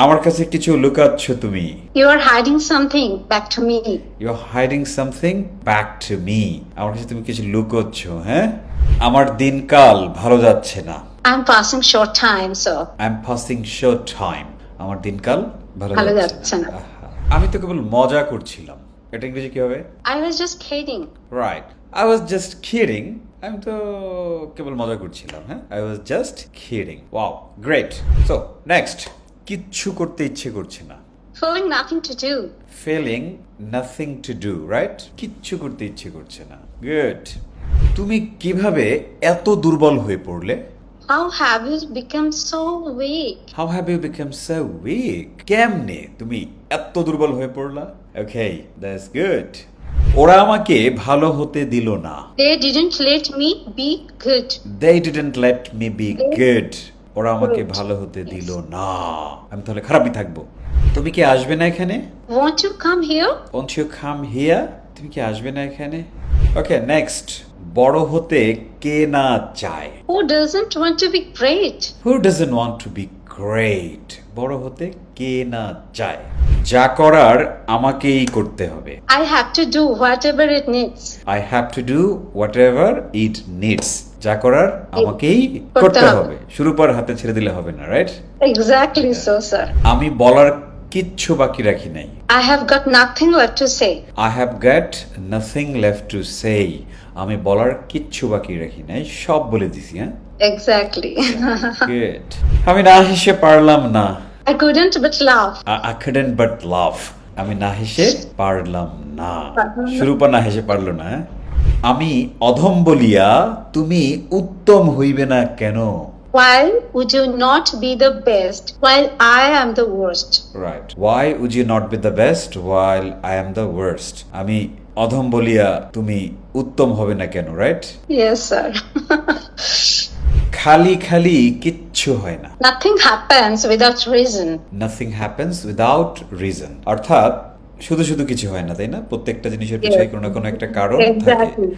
আমার কাছে কিছু লুকাচ্ছ তুমি। You are hiding something back to me. You're hiding something back to me. আমার কাছে তুমি কিছু লুকোচ্ছ, হ্যাঁ? আমার দিনকাল ভালো যাচ্ছে না। I'm passing short time, so. I'm passing short time. আমার দিনকাল ভালো ভালো যাচ্ছে যাচ্ছে না। না। আহা, আমি তো কেবল মজা করছিলাম। এটা ইংরেজি কি হবে? I was just kidding. Right. I was just kidding. আমি তো কেবল মজা করছিলাম, হ্যাঁ? I was just kidding. Wow, great. So, next. কিচ্ছু করতে ইচ্ছে করছে না। Feeling nothing to do. Feeling nothing to do, right? কিচ্ছু করতে ইচ্ছে করছে না। Good. তুমি কিভাবে এত দুর্বল হয়ে পড়লে? How have you become so weak? How have you become so weak? কেমনে তুমি এত দুর্বল হয়ে পড়লা? Okay, that's good. ওরা আমাকে ভালো হতে দিল না। They didn't let me be good. They didn't let me be good. ওরা আমাকে ভালো হতে দিল না। আমি তাহলে খারাপই থাকবো। তুমি কি আসবে না এখানে? Won't you come here? Won't you come here? তুমি কি আসবে না এখানে? Okay, next. বড় হতে কে না চায়? Who doesn't want to be great? Who doesn't want to be great? বড় হতে কে না চায়? যা করার আমাকেই করতে হবে। I have to do whatever it needs. I have to do whatever it needs. যা করার আমাকেই করতে হবে। শুরু পর হাতে ছেড়ে দিলে হবে না, রাইট? Exactly so, sir. আমি বলার কিচ্ছু বাকি রাখি নাই। I have got nothing left to say. I have got nothing left to say. আমি বলার কিচ্ছু বাকি রাখি নাই, সব বলে দিছি, হ্যাঁ? Exactly. Good. আমি না হেসে পারলাম না। I couldn't but laugh. I couldn't but laugh. আমি না হেসে পারলাম না। শুরু পর না হেসে পারলো না, হ্যাঁ? আমি অধম বলিয়া তুমি উত্তম হইবে না কেন? Why would you not be the best while I am the worst? Right. Why would you not be the best while I am the worst? আমি অধম বলিয়া তুমি উত্তম হবে না কেন, রাইট? Yes, sir. খালি খালি কিচ্ছু হয় না। Nothing happens without reason. Nothing happens without reason. অর্থাৎ শুধু শুধু কিছু হয় না, তাই না? প্রত্যেকটা জিনিসের পিছনে কোনো না কোনো একটা কারণ থাকে। Exactly.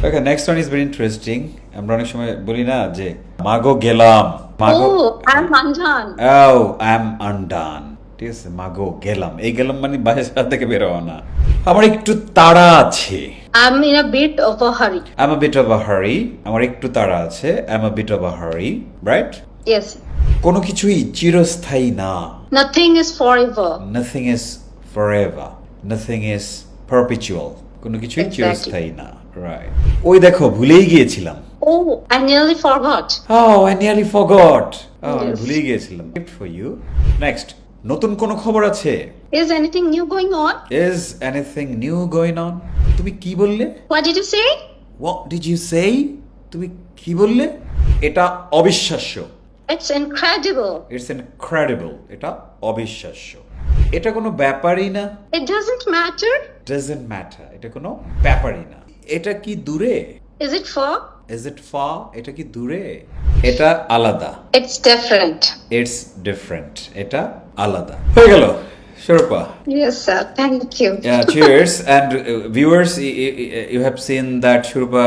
Okay, next one is very interesting. আমরা অনেক সময় বলি না যে মাগো গেলাম, মাগো Oh, I'm undone. Oh, I'm undone. ঠিক আছে, মাগো গেলাম। এই গেলাম মানে বাসা থেকে বের হওয়া না। আমার একটু তাড়া আছে। I'm in a bit of a hurry. I'm a bit of a hurry. আমার একটু তাড়া আছে। I'm a bit of a hurry, right? Yes. কোনো কিছুই চিরস্থায়ী না। Nothing is forever. Nothing is forever. Nothing is perpetual. কোনো কিছুই Exactly. চিরস্থায়ী না, right? ওই দেখো ভুলেই গিয়েছিলাম। Oh, I nearly forgot. Oh, I nearly forgot. Oh, আমি Yes. ভুলেই গিয়েছিলাম। Gift for you. Next. নতুন কোনো খবর আছে? Is anything new going on? Is anything new going on? তুমি কি বললে? What did you say? What did you say? তুমি কি বললে? এটা অবিশ্বাস্য। It's incredible. It's incredible. এটা অবিশ্বাস্য। এটা কোনো ব্যাপারই না। It doesn't matter. Doesn't matter. এটা কোনো ব্যাপারই না। এটা কি দূরে? Is it far? Is it far? এটা কি দূরে? এটা আলাদা। It's different. It's different. এটা আলাদা। হয়ে গেল। Shurpa. Yes, sir. Thank you. Yeah, cheers. And viewers, you have seen that Shurpa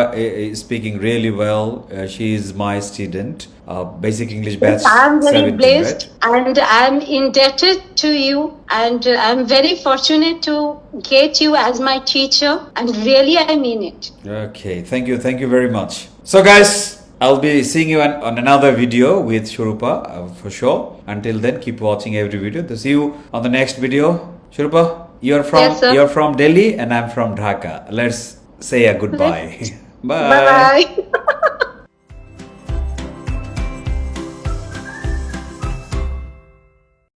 is speaking really well. She is my student, basic English batch. I'm very 17, blessed right? and I'm indebted to you, and I'm very fortunate to get you as my teacher, and really I mean it. Okay, thank you very much. So guys, I'll be seeing you on another video with Shurupa for sure. Until then, keep watching every video. To see you on the next video. Shurupa, Yes, sir. you're from Delhi and I'm from Dhaka. Let's say a goodbye. Bye. Bye.